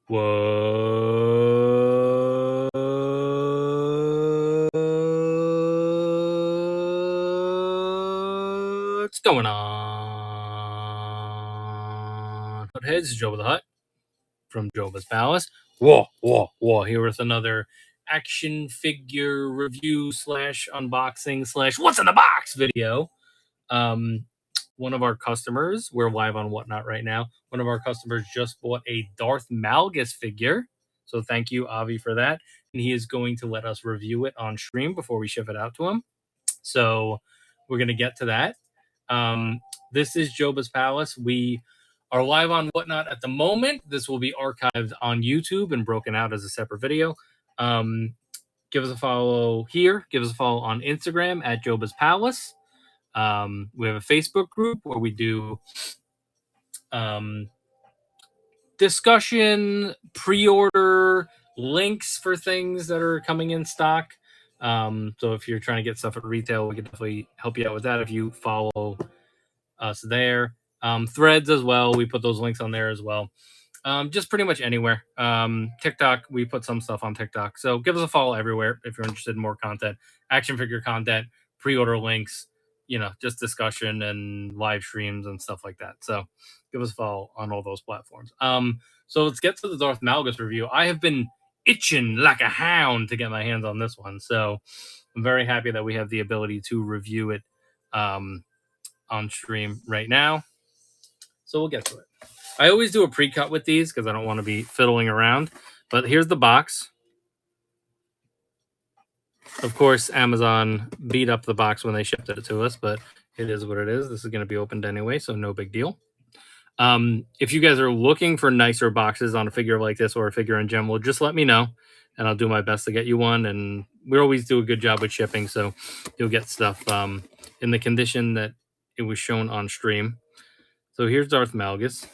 What's going on? Heads, Joe the Hut from Joebba's Palace. Whoa. Here with another action figure review / unboxing / what's in the box video. One of our customers, we're live on Whatnot right now. One of our customers just bought a Darth Malgus figure. So thank you, Avi, for that. And he is going to let us review it on stream before we ship it out to him. So we're going to get to that. This is Joebba's Palace. We are live on Whatnot at the moment. This will be archived on YouTube and broken out as a separate video. Give us a follow here. Give us a follow on Instagram at Joebba's Palace. We have a Facebook group where we do discussion, pre-order, links for things that are coming in stock. So if you're trying to get stuff at retail, we can definitely help you out with that if you follow us there. Threads as well. We put those links on there as well. Just pretty much anywhere. TikTok, we put some stuff on TikTok. So give us a follow everywhere if you're interested in more content, action figure content, pre-order links, just discussion and live streams and stuff like that. So give us a follow on all those platforms. So let's get to the Darth Malgus review. I have been itching like a hound to get my hands on this one. So I'm very happy that we have the ability to review it on stream right now. So we'll get to it. I always do a pre-cut with these because I don't want to be fiddling around. But here's the box. Of course, Amazon beat up the box when they shipped it to us, but it is what it is. This is going to be opened anyway, so no big deal. If you guys are looking for nicer boxes on a figure like this or a figure in general, just let me know, and I'll do my best to get you one. And we always do a good job with shipping, so you'll get stuff in the condition that it was shown on stream. So here's Darth Malgus.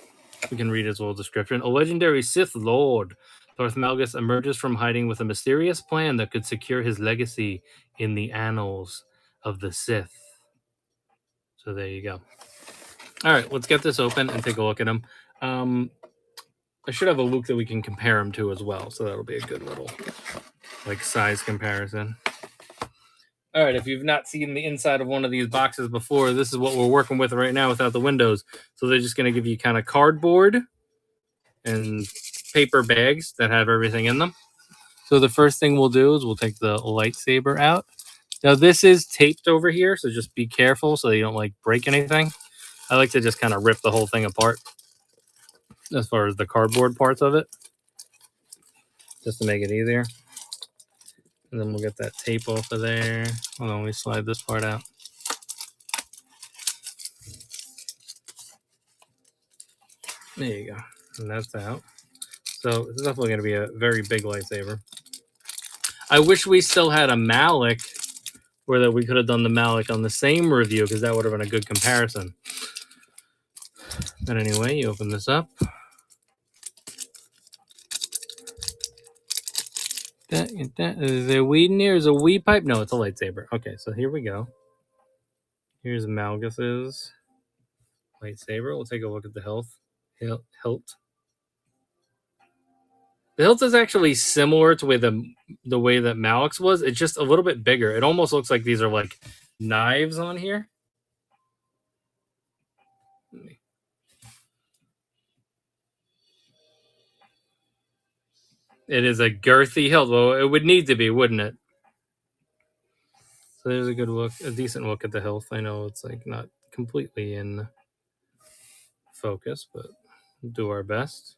We can read his little description. A legendary Sith Lord, Darth Malgus emerges from hiding with a mysterious plan that could secure his legacy in the annals of the Sith. So there you go. All right, let's get this open and take a look at him. I should have a Luke that we can compare him to as well, so that'll be a good little size comparison. All right, if you've not seen the inside of one of these boxes before, this is what we're working with right now without the windows. So they're just going to give you kind of cardboard and paper bags that have everything in them. So the first thing we'll do is we'll take the lightsaber out. Now this is taped over here, so just be careful so you don't break anything. I like to just kind of rip the whole thing apart as far as the cardboard parts of it, just to make it easier. And then we'll get that tape off of there. Hold on, we slide this part out. There you go. And that's out. So it's definitely going to be a very big lightsaber. I wish we still had a Malik where that we could have done the Malik on the same review, because that would have been a good comparison. But anyway, you open this up. Is there weed in here? Is a weed pipe? No, it's a lightsaber. Okay, so here we go. Here's Malgus's lightsaber. We'll take a look at the hilt. The hilt is actually similar to the way that Malik's was. It's just a little bit bigger. It almost looks like these are knives on here. It is a girthy hilt. Well, it would need to be, wouldn't it? So there's a good look, a decent look at the hilt. I know it's not completely in focus, but we'll do our best.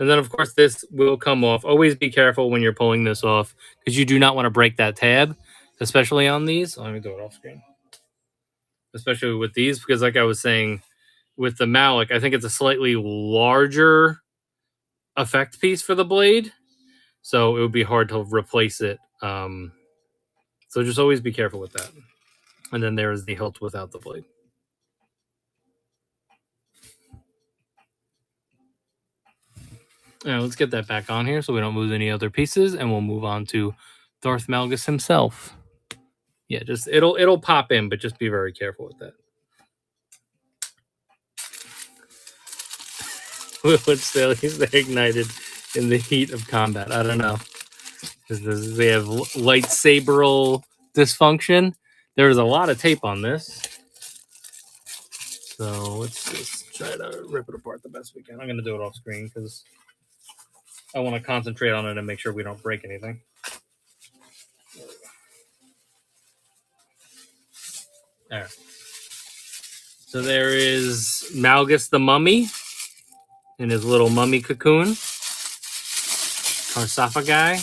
And then, of course, this will come off. Always be careful when you're pulling this off, because you do not want to break that tab, especially on these. Let me do it off screen. Especially with these, because like I was saying, with the Malik, I think it's a slightly larger effect piece for the blade, so it would be hard to replace it. So just always be careful with that. And then there is the hilt without the blade. Now let's get that back on here so we don't lose any other pieces, and we'll move on to Darth Malgus himself. Yeah, just it'll pop in, but just be very careful with that. would still they're ignited in the heat of combat. I don't know. They have lightsaberal dysfunction. There's a lot of tape on this. So let's just try to rip it apart the best we can. I'm going to do it off screen because I want to concentrate on it and make sure we don't break anything. There. So there is Malgus the mummy in his little mummy cocoon. Sarcophagi.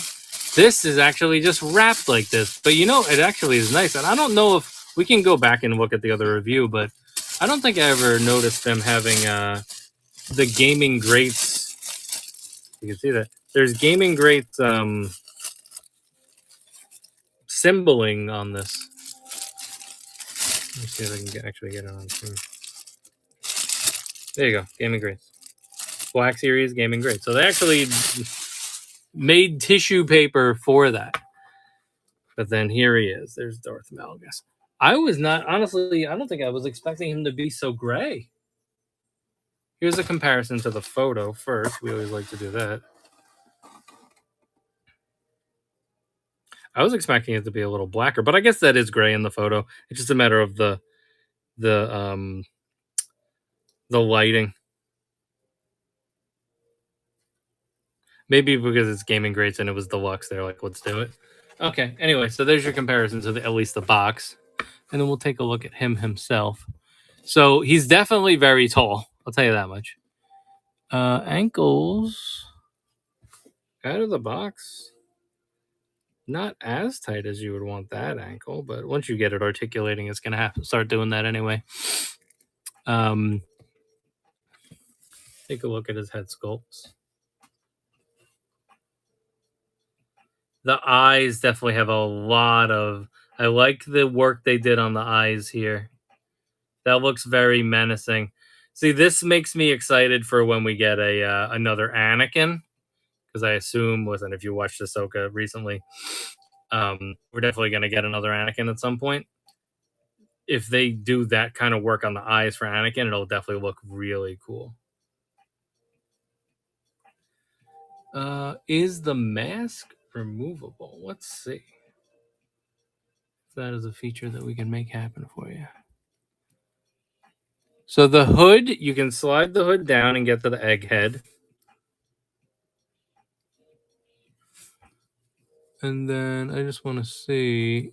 This is actually just wrapped like this. But you know, it actually is nice. And I don't know if we can go back and look at the other review, but I don't think I ever noticed them having the gaming greats. You can see that. There's gaming greats symboling on this. Let me see if I can actually get it on screen. There you go, gaming greats. Black Series gaming greats. So they actually made tissue paper for that. But then here he is. There's Darth Malgus. I was not, honestly, I don't think I was expecting him to be so gray. Here's a comparison to the photo first. We always like to do that. I was expecting it to be a little blacker, but I guess that is gray in the photo. It's just a matter of the lighting. Maybe because it's gaming greats and it was deluxe, they're like, let's do it. Okay, anyway, so there's your comparison to at least the box. And then we'll take a look at him himself. So he's definitely very tall. I'll tell you that much. Ankles out of the box. Not as tight as you would want that ankle, but once you get it articulating, it's going to have to start doing that anyway. Take a look at his head sculpts. The eyes definitely have a lot of... I like the work they did on the eyes here. That looks very menacing. See, this makes me excited for when we get another Anakin. Because I assume, listen, if you watched Ahsoka recently, we're definitely going to get another Anakin at some point. If they do that kind of work on the eyes for Anakin, it'll definitely look really cool. Is the mask removable? Let's see. If that is a feature that we can make happen for you. So the hood, you can slide the hood down and get to the egghead. And then I just want to see...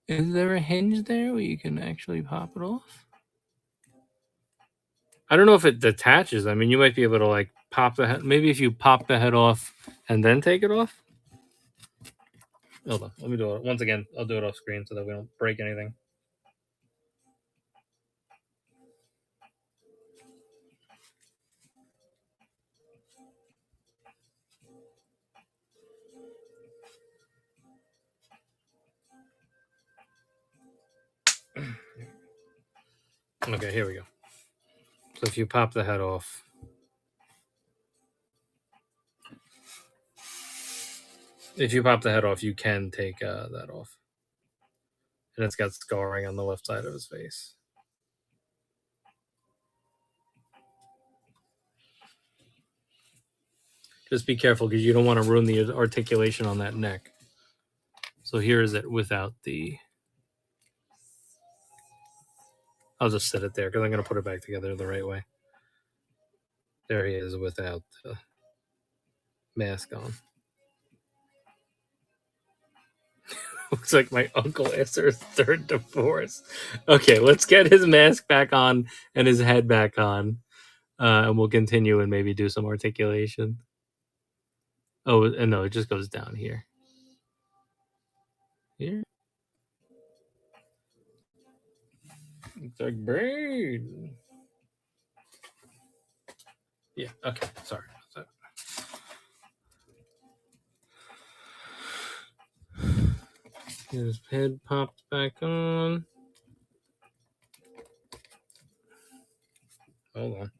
Is there a hinge there where you can actually pop it off? I don't know if it detaches. I mean, you might be able to like pop the head. Maybe if you pop the head off and then take it off. Hold on. Let me do it. Once again, I'll do it off screen so that we don't break anything. Okay, here we go. So if you pop the head off. If you pop the head off, you can take that off. And it's got scarring on the left side of his face. Just be careful because you don't want to ruin the articulation on that neck. So here is it without the... I'll just set it there because I'm going to put it back together the right way. There he is without the mask on. Looks like my Uncle Esther's third divorce. Okay, let's get his mask back on and his head back on. And we'll continue and maybe do some articulation. Oh, and no, it just goes down here. Here? It's like brain. Yeah, okay, sorry. Get his head popped back on. Hold on.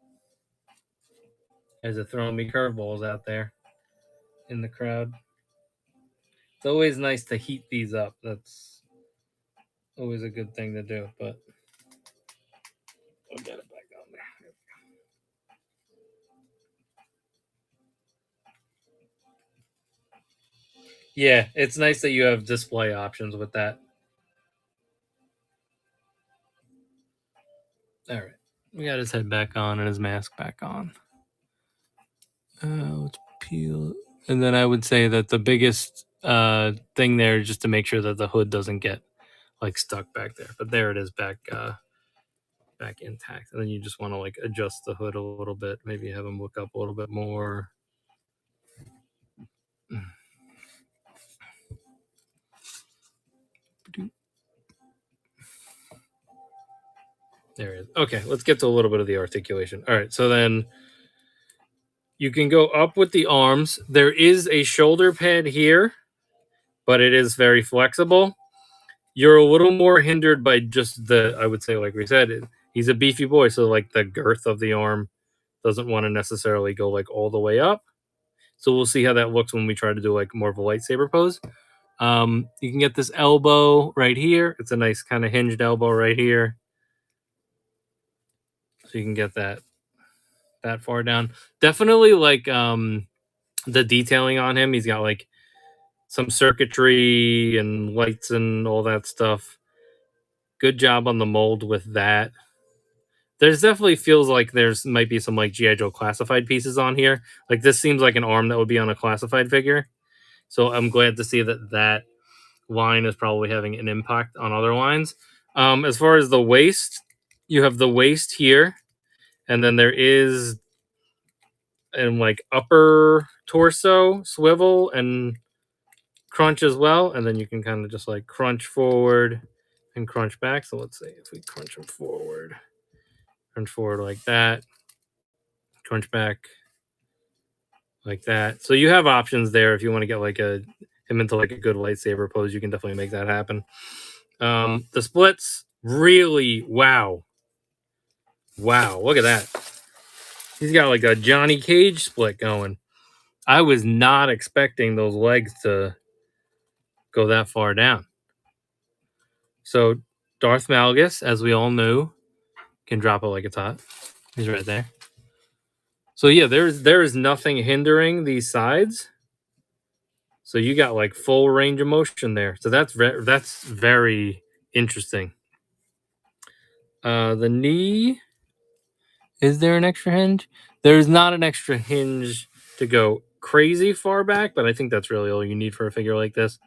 Guys are throwing me curveballs out there in the crowd. It's always nice to heat these up. That's always a good thing to do, but I'll get it back on there. Yeah, it's nice that you have display options with that. All right. We got his head back on and his mask back on. Let's peel. And then I would say that the biggest thing there is just to make sure that the hood doesn't get like stuck back there. But there it is back back intact. And then you just want to like adjust the hood a little bit. Maybe have him look up a little bit more. There it is. Okay, let's get to a little bit of the articulation. All right, so then you can go up with the arms. There is a shoulder pad here, but it is very flexible. You're a little more hindered by just the, I would say, like we said, he's a beefy boy, so like the girth of the arm doesn't want to necessarily go like all the way up. So we'll see how that looks when we try to do like more of a lightsaber pose. You can get this elbow right here. It's a nice kind of hinged elbow right here. So you can get that far down. Definitely like the detailing on him. He's got like some circuitry and lights and all that stuff. Good job on the mold with that. There's definitely feels like there's might be some like G.I. Joe classified pieces on here. Like this seems like an arm that would be on a classified figure. So I'm glad to see that line is probably having an impact on other lines. As far as the waist, you have the waist here, and then there is and like upper torso swivel and crunch as well, and then you can kind of just like crunch forward and crunch back. So let's say if we crunch them forward like that, crunch back like that. So you have options there if you want to get like him into like a good lightsaber pose. You can definitely make that happen. The splits, really, wow, look at that. He's got like a Johnny Cage split going. I was not expecting those legs to go that far down. So Darth Malgus, as we all knew, can drop it like it's hot. He's right there. So yeah, there is nothing hindering these sides. So you got like full range of motion there. So that's very interesting. The knee. Is there an extra hinge? There's not an extra hinge to go crazy far back, but I think that's really all you need for a figure like this.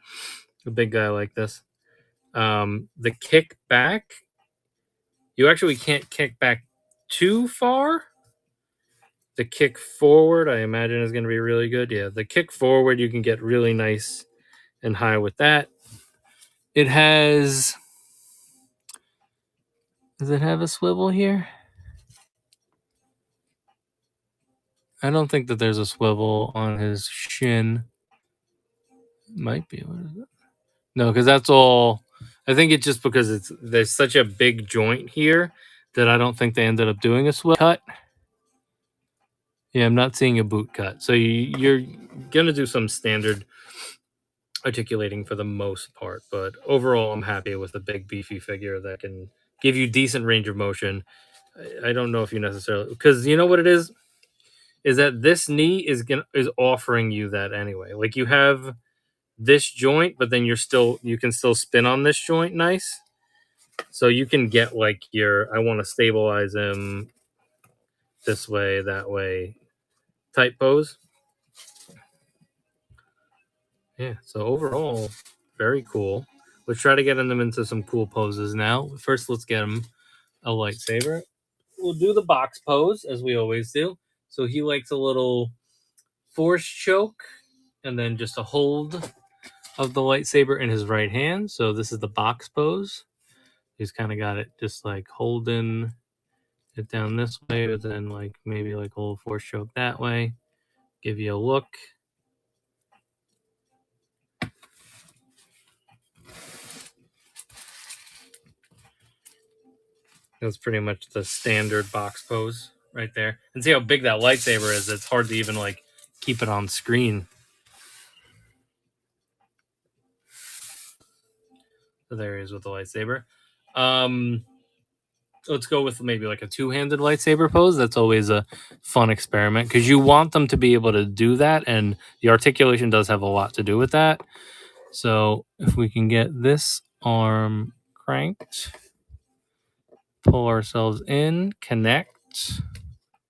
A big guy like this. The kick back, you actually can't kick back too far. The kick forward, I imagine, is going to be really good. Yeah, the kick forward, you can get really nice and high with that. It has... Does it have a swivel here? I don't think that there's a swivel on his shin. Might be. What is it? No, because that's all. I think it's just because there's such a big joint here that I don't think they ended up doing a swivel cut. Yeah, I'm not seeing a boot cut. So you're going to do some standard articulating for the most part. But overall, I'm happy with a big, beefy figure that can give you decent range of motion. I don't know if you necessarily... Because you know what it is that this knee is offering you that anyway. Like you have this joint, but then you can still spin on this joint nice. So you can get like I want to stabilize him this way, that way type pose. Yeah, so overall, very cool. Let's try to get them into some cool poses now. First, let's get him a lightsaber. We'll do the box pose, as we always do. So he likes a little force choke, and then just a hold of the lightsaber in his right hand. So this is the box pose. He's kind of got it just like holding it down this way, but then like maybe like a little force choke that way. Give you a look. That's pretty much the standard box pose. right there. And see how big that lightsaber is. It's hard to even like keep it on screen. So there he is with the lightsaber. Let's go with maybe like a two-handed lightsaber pose. That's always a fun experiment because you want them to be able to do that, and the articulation does have a lot to do with that. So if we can get this arm cranked, pull ourselves in, connect.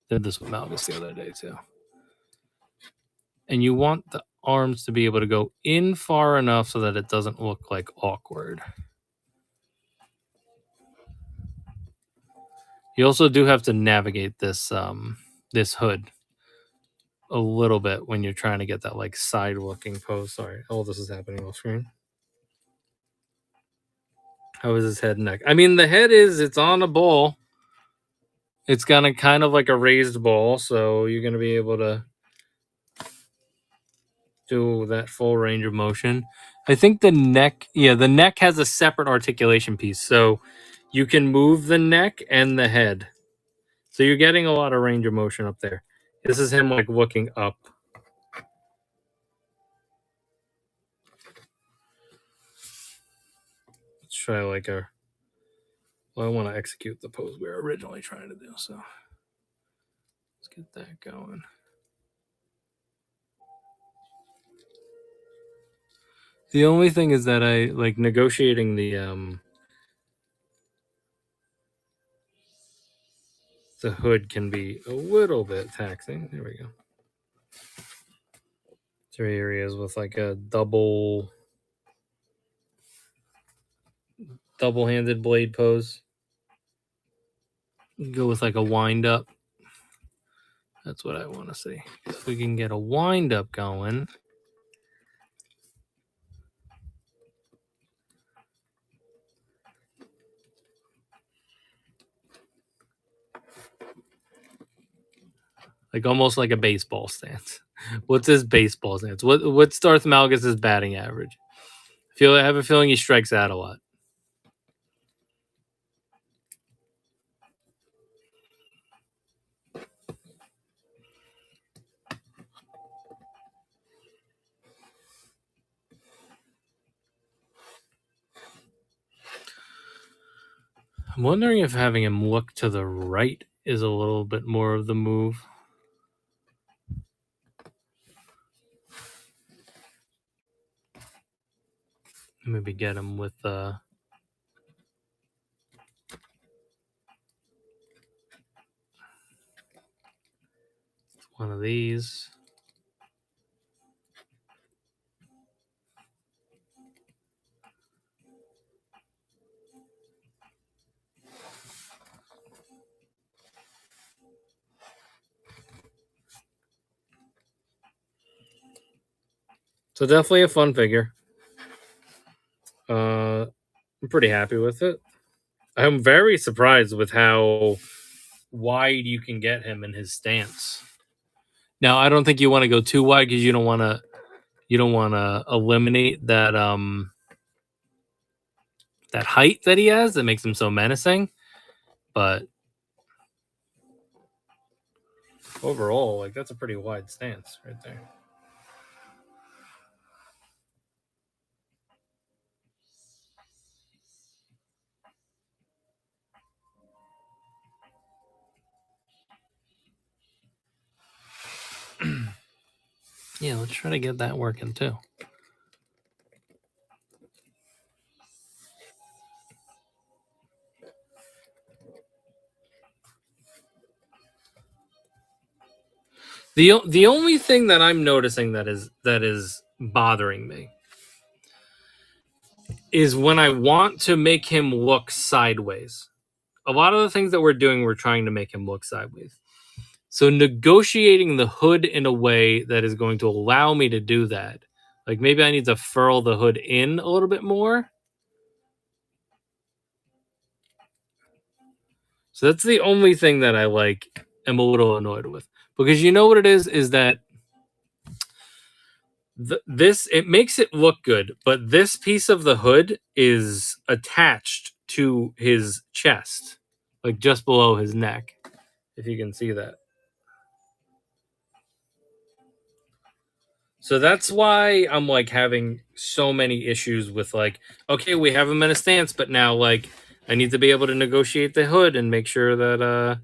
Did this with Malgus the other day too. And you want the arms to be able to go in far enough so that it doesn't look like awkward. You also do have to navigate this this hood a little bit when you're trying to get that like side looking pose. Sorry, all this is happening off screen. How is his head and neck? I mean, the head it's on a ball. It's got a kind of like a raised ball, so you're gonna be able to do that full range of motion. I think the neck has a separate articulation piece, so you can move the neck and the head. So you're getting a lot of range of motion up there. This is him like looking up. Let's try like a. Well, I want to execute the pose we were originally trying to do, so let's get that going. The only thing is that I like negotiating the hood can be a little bit taxing. There we go. There here he is with like a double-handed blade pose. Go with like a wind up. That's what I want to see. If we can get a wind up going. Like almost like a baseball stance. What's his baseball stance? What's Darth Malgus' batting average? I have a feeling he strikes out a lot. I'm wondering if having him look to the right is a little bit more of the move. Maybe get him with one of these. So definitely a fun figure. I'm pretty happy with it. I'm very surprised with how wide you can get him in his stance. Now, I don't think you want to go too wide because you don't want to eliminate that that height that he has that makes him so menacing. But overall, like that's a pretty wide stance right there. Yeah, let's try to get that working too. The only thing that I'm noticing that is bothering me is when I want to make him look sideways. A lot of the things that we're doing, we're trying to make him look sideways. So negotiating the hood in a way that is going to allow me to do that. Like maybe I need to furl the hood in a little bit more. So that's the only thing that I like am a little annoyed with. Because you know what it is that this it makes it look good, but this piece of the hood is attached to his chest, like just below his neck. if you can see that. So that's why I'm like having so many issues with like, okay, we have him in a stance, but now like I need to be able to negotiate the hood and make sure that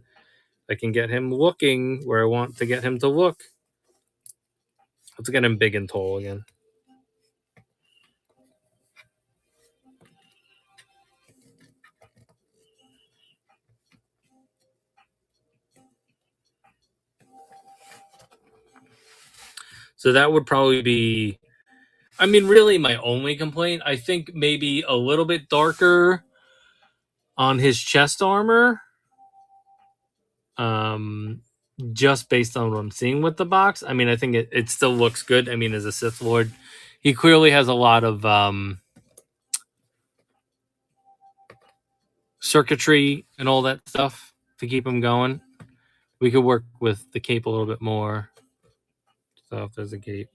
I can get him looking where I want to get him to look. Let's get him big and tall again. So that would probably be, I mean, really my only complaint. I think maybe a little bit darker on his chest armor. Just based on what I'm seeing with the box. I mean, I think it still looks good. I mean, as a Sith Lord, he clearly has a lot of circuitry and all that stuff to keep him going. We could work with the cape a little bit more. So if there's a cape.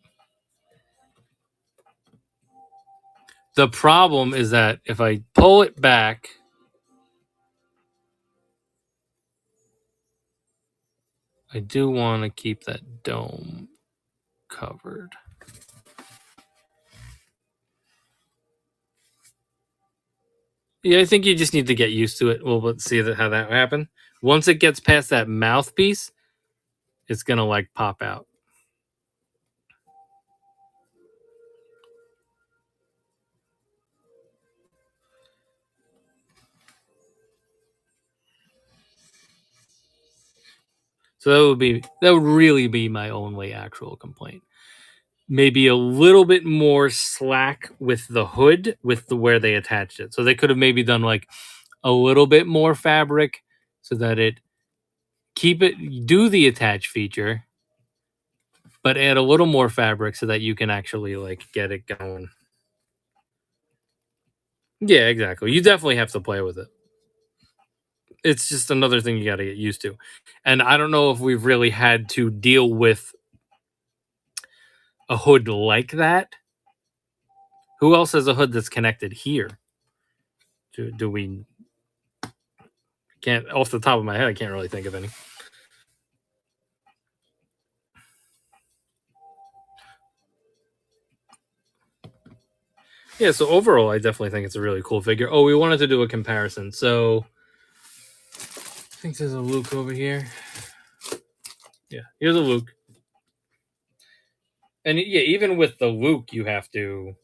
The problem is that if I pull it back, I do want to keep that dome covered. Yeah, I think you just need to get used to it. Well, let's see how that happen. Once it gets past that mouthpiece, it's gonna like pop out. So that would really be my only actual complaint. Maybe a little bit more slack with the hood, with where they attached it. So they could have maybe done like a little bit more fabric so that it do the attach feature, but add a little more fabric so that you can actually like get it going. Yeah, exactly. You definitely have to play with it. It's just another thing you got to get used to. And I don't know if we've really had to deal with a hood like that. Who else has a hood that's connected here? Do we can't off the top of my head, I can't really think of any. Yeah, so overall I definitely think it's a really cool figure. Oh, we wanted to do a comparison. So I think there's a Luke over here. Yeah, here's a Luke. And yeah, even with the Luke, you have to.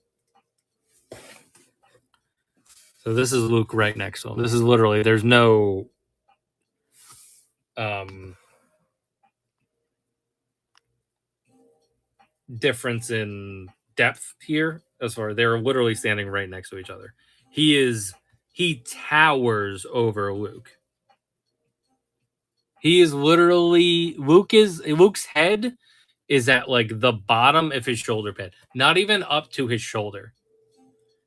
So this is Luke right next to him. This is literally, there's no difference in depth here. As far they're literally standing right next to each other. He towers over Luke. He is literally Luke's head is at like the bottom of his shoulder pad, not even up to his shoulder.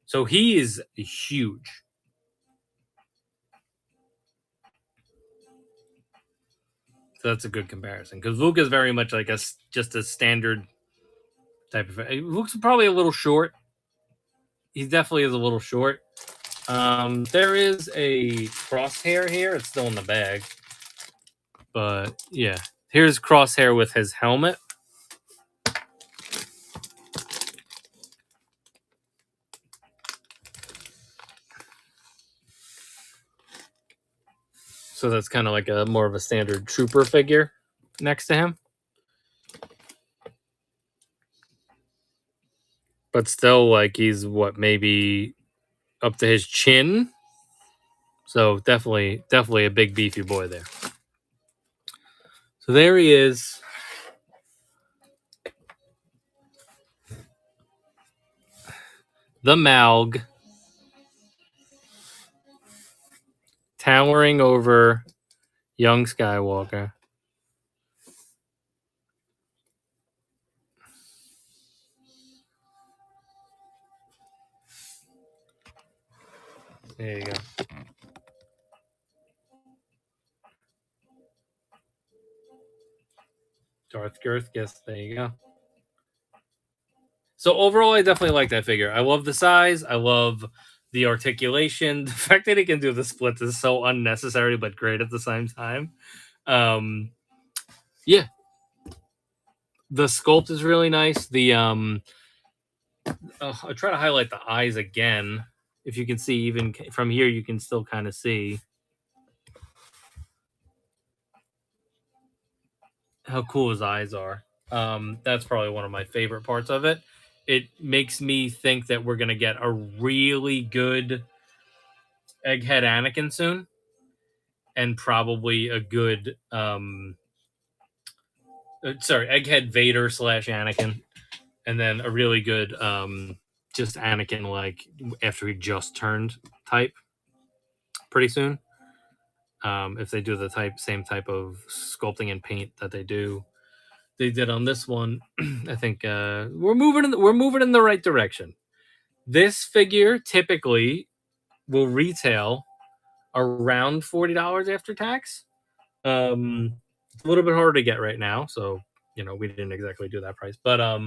So he is huge. So that's a good comparison because Luke is very much like just a standard type of. Luke's probably a little short. He definitely is a little short. There is a crosshair here. It's still in the bag, but yeah, here's crosshair with his helmet. So that's kind of like a more of a standard trooper figure next to him. But still, like, he's what, maybe up to his chin. So definitely a big beefy boy there. So there he is. The Malg. Towering over young Skywalker. There you go. Darth Girth, yes, there you go. So overall, I definitely like that figure. I love the size. I love the articulation. The fact that he can do the splits is so unnecessary, but great at the same time. Yeah, the sculpt is really nice. The I'll try to highlight the eyes again. If you can see, even from here, you can still kind of see how cool his eyes are. That's probably one of my favorite parts of it. It makes me think that we're gonna get a really good Egghead Anakin soon, and probably a good Egghead Vader / Anakin, and then a really good just Anakin like after he just turned type pretty soon. If they do the same type of sculpting and paint that they did on this one, I think we're moving in the right direction. This figure typically will retail around $40 after tax. It's a little bit harder to get right now, so we didn't exactly do that price, but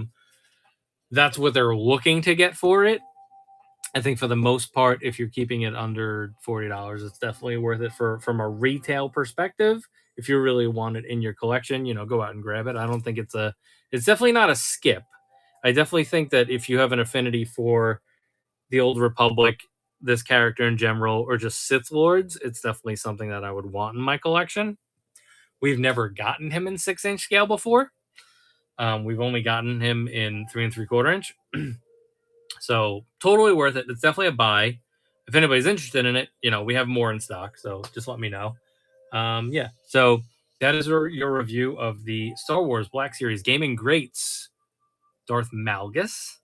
that's what they're looking to get for it. I think for the most part, if you're keeping it under $40, it's definitely worth it from a retail perspective. If you really want it in your collection, go out and grab it. I don't think it's definitely not a skip. I definitely think that if you have an affinity for the Old Republic, this character in general, or just Sith Lords, it's definitely something that I would want in my collection. We've never gotten him in 6-inch scale before. We've only gotten him in 3 3/4 inch. So totally worth it. It's definitely a buy. If anybody's interested in it, we have more in stock. So just let me know. Yeah. So that is your review of the Star Wars Black Series Gaming Greats Darth Malgus.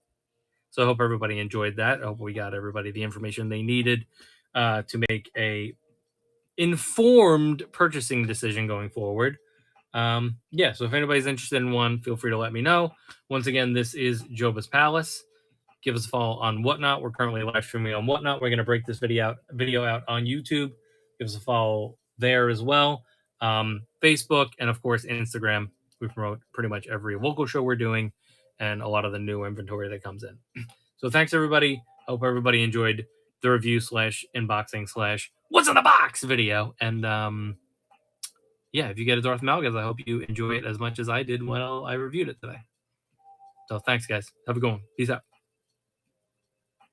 So I hope everybody enjoyed that. I hope we got everybody the information they needed to make a informed purchasing decision going forward. Yeah. So if anybody's interested in one, feel free to let me know. Once again, this is Joebbaspalace. Give us a follow on Whatnot. We're currently live streaming on Whatnot. We're going to break this video out on YouTube. Give us a follow there as well. Facebook and, of course, Instagram. We promote pretty much every local show we're doing and a lot of the new inventory that comes in. So thanks, everybody. Hope everybody enjoyed the review / unboxing / what's in the box video. And, yeah, if you get a Darth Malgus, I hope you enjoy it as much as I did while I reviewed it today. So thanks, guys. Have a good one. Peace out.